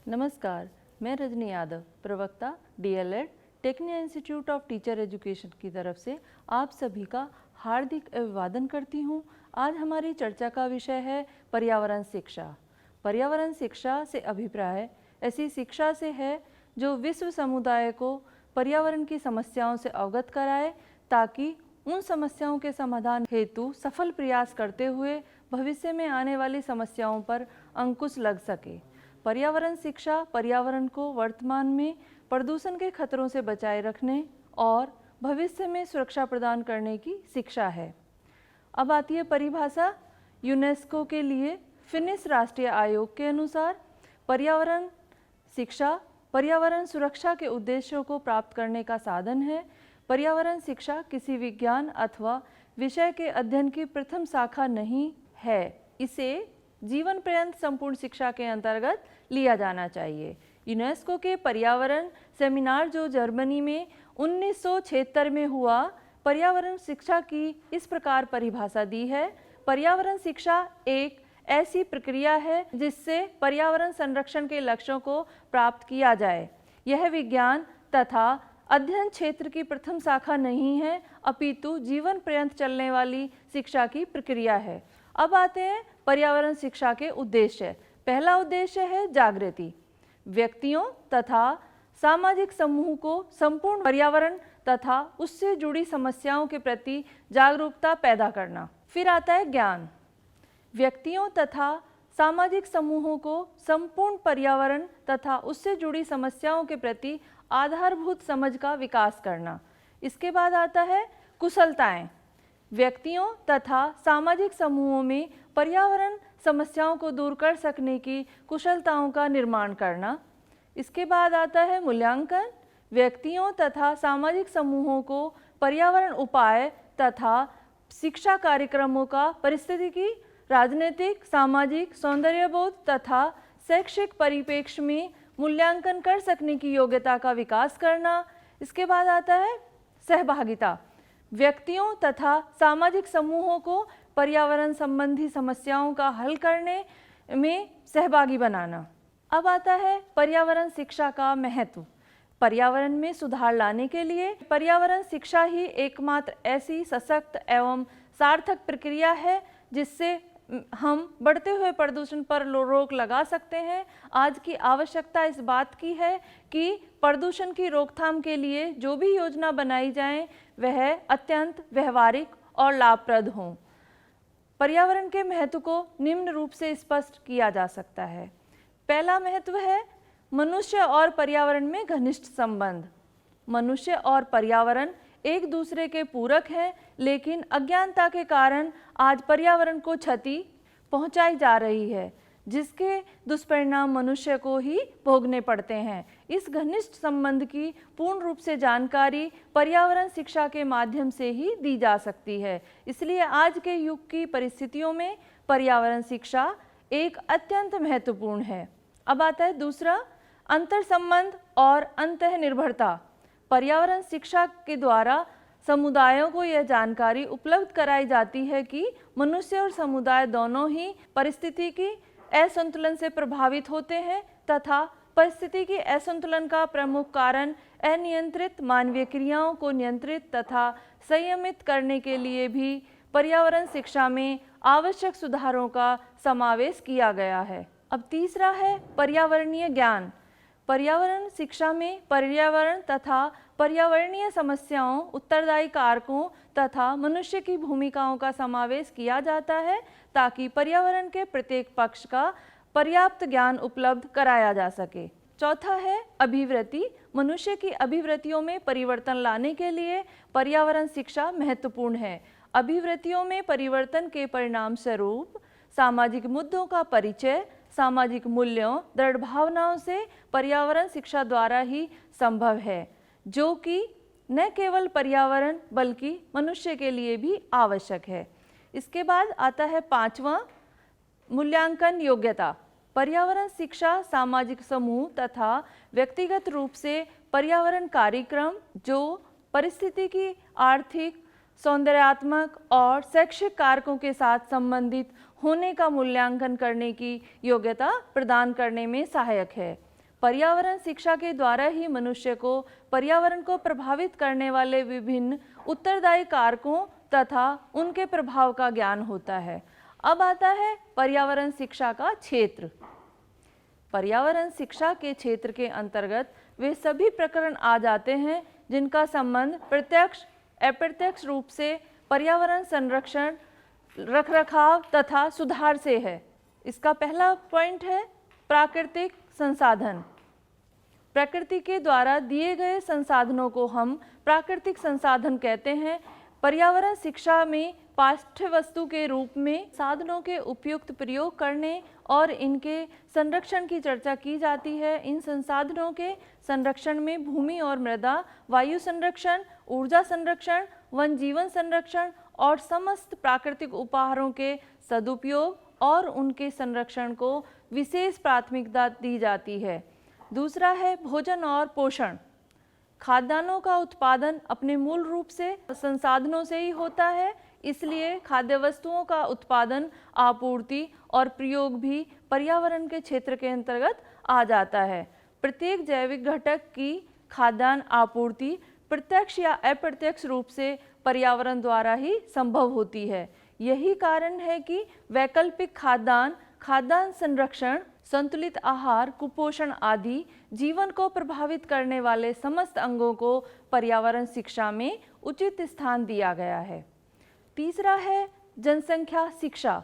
नमस्कार, मैं रजनी यादव, प्रवक्ता DLED technical institute of teacher education की तरफ से आप सभी का हार्दिक अभिवादन करती हूँ। आज हमारी चर्चा का विषय है पर्यावरण शिक्षा। पर्यावरण शिक्षा से अभिप्राय ऐसी शिक्षा से है जो विश्व समुदाय को पर्यावरण की समस्याओं से अवगत कराए, ताकि उन समस्याओं के समाधान हेतु सफल प्रयास करते हुए भविष्य में आने वाली समस्याओं पर अंकुश लग सके। पर्यावरण शिक्षा पर्यावरण को वर्तमान में प्रदूषण के खतरों से बचाए रखने और भविष्य में सुरक्षा प्रदान करने की शिक्षा है। अब आती है परिभाषा। यूनेस्को के लिए फिनिश राष्ट्रीय आयोग के अनुसार पर्यावरण शिक्षा पर्यावरण सुरक्षा के उद्देश्यों को प्राप्त करने का साधन है। पर्यावरण शिक्षा किसी विज्ञान अथवा विषय के अध्ययन की प्रथम शाखा नहीं है, इसे जीवन पर्यंत संपूर्ण शिक्षा के अंतर्गत लिया जाना चाहिए। यूनेस्को के पर्यावरण सेमिनार जो जर्मनी में 1976 में हुआ, पर्यावरण शिक्षा की इस प्रकार परिभाषा दी है। पर्यावरण शिक्षा एक ऐसी प्रक्रिया है जिससे पर्यावरण संरक्षण के लक्ष्यों को प्राप्त किया जाए। यह विज्ञान तथा अध्ययन क्षेत्र की प्रथम शाखा नहीं है, अपितु जीवन पर्यंत चलने वाली शिक्षा की प्रक्रिया है। अब आते हैं पर्यावरण शिक्षा के उद्देश्य। पहला उद्देश्य है जागृति। व्यक्तियों तथा सामाजिक समूह को संपूर्ण पर्यावरण तथा उससे जुड़ी समस्याओं के प्रति जागरूकता पैदा करना। फिर आता है ज्ञान। व्यक्तियों तथा सामाजिक समूहों को संपूर्ण पर्यावरण तथा उससे जुड़ी समस्याओं के प्रति आधारभूत समझ का विकास करना। इसके बाद आता है कुशलताएं। व्यक्तियों तथा सामाजिक समूहों में पर्यावरण समस्याओं को दूर कर सकने की कुशलताओं का निर्माण करना। इसके बाद आता है मूल्यांकन। व्यक्तियों तथा सामाजिक समूहों को पर्यावरण उपाय तथा शिक्षा कार्यक्रमों का पारिस्थितिकी, राजनीतिक, सामाजिक, सौंदर्यबोध तथा शैक्षिक परिप्रेक्ष्य में मूल्यांकन कर सकने की योग्यता का विकास करना। इसके बाद आता है सहभागिता। व्यक्तियों तथा सामाजिक समूहों को पर्यावरण संबंधी समस्याओं का हल करने में सहभागी बनाना। अब आता है पर्यावरण शिक्षा का महत्व। पर्यावरण में सुधार लाने के लिए पर्यावरण शिक्षा ही एकमात्र ऐसी सशक्त एवं सार्थक प्रक्रिया है जिससे हम बढ़ते हुए प्रदूषण पर रोक लगा सकते हैं। आज की आवश्यकता इस बात की है कि प्रदूषण की रोकथाम के लिए जो भी योजना बनाई जाए वह अत्यंत व्यवहारिक और लाभप्रद हों। पर्यावरण के महत्व को निम्न रूप से स्पष्ट किया जा सकता है। पहला महत्व है मनुष्य और पर्यावरण में घनिष्ठ संबंध। मनुष्य और पर्यावरण एक दूसरे के पूरक हैं, लेकिन अज्ञानता के कारण आज पर्यावरण को क्षति पहुंचाई जा रही है, जिसके दुष्परिणाम मनुष्य को ही भोगने पड़ते हैं। इस घनिष्ठ संबंध की पूर्ण रूप से जानकारी पर्यावरण शिक्षा के माध्यम से ही दी जा सकती है। इसलिए आज के युग की परिस्थितियों में पर्यावरण शिक्षा एक अत्यंत महत्वपूर्ण है। अब आता है दूसरा, अंतर संबंध और अंतःनिर्भरता। पर्यावरण शिक्षा के द्वारा समुदायों को यह जानकारी उपलब्ध कराई जाती है कि मनुष्य और समुदाय दोनों ही परिस्थिति की असंतुलन से प्रभावित होते हैं तथा परिस्थिति की असंतुलन का प्रमुख कारण अनियंत्रित मानवीय क्रियाओं को नियंत्रित तथा संयमित करने के लिए भी पर्यावरण शिक्षा में आवश्यक सुधारों का समावेश किया गया है। अब तीसरा है पर्यावरणीय ज्ञान। पर्यावरण शिक्षा में पर्यावरण तथा पर्यावरणीय समस्याओं, उत्तरदायी कारकों तथा मनुष्य की भूमिकाओं का समावेश किया जाता है, ताकि पर्यावरण के प्रत्येक पक्ष का पर्याप्त ज्ञान उपलब्ध कराया जा सके। चौथा है अभिवृत्ति। मनुष्य की अभिवृत्तियों में परिवर्तन लाने के लिए पर्यावरण शिक्षा महत्वपूर्ण है। अभिवृत्तियों में परिवर्तन के परिणाम स्वरूप सामाजिक मुद्दों का परिचय सामाजिक मूल्यों, दृढ़ भावनाओं से पर्यावरण शिक्षा द्वारा ही संभव है, जो कि न केवल पर्यावरण बल्कि मनुष्य के लिए भी आवश्यक है। इसके बाद आता है पांचवा, मूल्यांकन योग्यता। पर्यावरण शिक्षा सामाजिक समूह तथा व्यक्तिगत रूप से पर्यावरण कार्यक्रम जो पारिस्थितिकी, आर्थिक, सौंदर्यात्मक और शैक्षिक कारकों के साथ संबंधित होने का मूल्यांकन करने की योग्यता प्रदान करने में सहायक है। पर्यावरण शिक्षा के द्वारा ही मनुष्य को पर्यावरण को प्रभावित करने वाले विभिन्न उत्तरदायी कारकों तथा उनके प्रभाव का ज्ञान होता है। अब आता है पर्यावरण शिक्षा का क्षेत्र। पर्यावरण शिक्षा के क्षेत्र के अंतर्गत वे सभी प्रकरण आ जाते हैं जिनका संबंध प्रत्यक्ष अप्रत्यक्ष रूप से पर्यावरण संरक्षण, रखरखाव तथा सुधार से है। इसका पहला पॉइंट है प्राकृतिक संसाधन। प्रकृति के द्वारा दिए गए संसाधनों को हम प्राकृतिक संसाधन कहते हैं। पर्यावरण शिक्षा में पाठ्य वस्तु के रूप में साधनों के उपयुक्त प्रयोग करने और इनके संरक्षण की चर्चा की जाती है। इन संसाधनों के संरक्षण में भूमि और मृदा, वायु संरक्षण, ऊर्जा संरक्षण, वन जीवन संरक्षण और समस्त प्राकृतिक उपहारों के सदुपयोग और उनके संरक्षण को विशेष प्राथमिकता दी जाती है। दूसरा है भोजन और पोषण। खाद्यान्नों का उत्पादन अपने मूल रूप से संसाधनों से ही होता है, इसलिए खाद्य वस्तुओं का उत्पादन, आपूर्ति और प्रयोग भी पर्यावरण के क्षेत्र के अंतर्गत आ जाता है। प्रत्येक जैविक घटक की खाद्यान्न आपूर्ति प्रत्यक्ष या अप्रत्यक्ष रूप से पर्यावरण द्वारा ही संभव होती है। यही कारण है कि वैकल्पिक खाद्यान्न, खाद्यान्न संरक्षण, संतुलित आहार, कुपोषण आदि जीवन को प्रभावित करने वाले समस्त अंगों को पर्यावरण शिक्षा में उचित स्थान दिया गया है। तीसरा है जनसंख्या शिक्षा।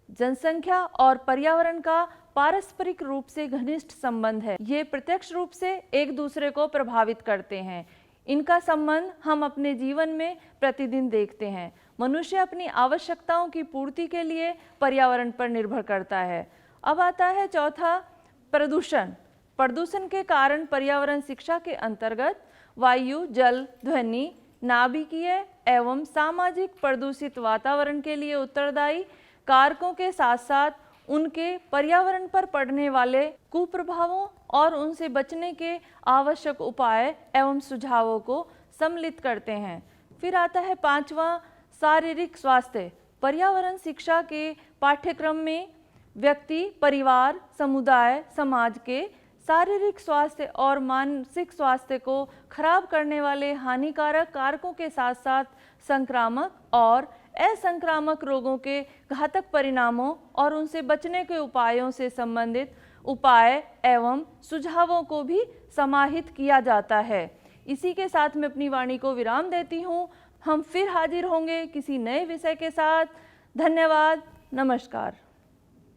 जनसंख्या और पर्यावरण का पारस्परिक रूप से घनिष्ठ संबंध है। ये प्रत्यक्ष रूप से एक दूसरे को प्रभावित करते हैं। इनका संबंध हम अपने जीवन में प्रतिदिन देखते हैं। मनुष्य अपनी आवश्यकताओं की पूर्ति के लिए पर्यावरण पर निर्भर करता है। अब आता है चौथा प्रदूषण। प्रदूषण के कारण पर्यावरण शिक्षा के अंतर्गत वायु, जल, ध्वनि, नाभिकीय एवं सामाजिक प्रदूषित वातावरण के लिए उत्तरदायी कारकों के साथ साथ उनके पर्यावरण पर पड़ने वाले कुप्रभावों और उनसे बचने के आवश्यक उपाय एवं सुझावों को सम्मिलित करते हैं। फिर आता है पांचवा शारीरिक स्वास्थ्य। पर्यावरण शिक्षा के पाठ्यक्रम में व्यक्ति, परिवार, समुदाय, समाज के शारीरिक स्वास्थ्य और मानसिक स्वास्थ्य को खराब करने वाले हानिकारक कारकों के साथ साथ संक्रामक और असंक्रामक रोगों के घातक परिणामों और उनसे बचने के उपायों से संबंधित उपाय एवं सुझावों को भी समाहित किया जाता है। इसी के साथ मैं अपनी वाणी को विराम देती हूँ। हम फिर हाजिर होंगे किसी नए विषय के साथ। धन्यवाद। नमस्कार।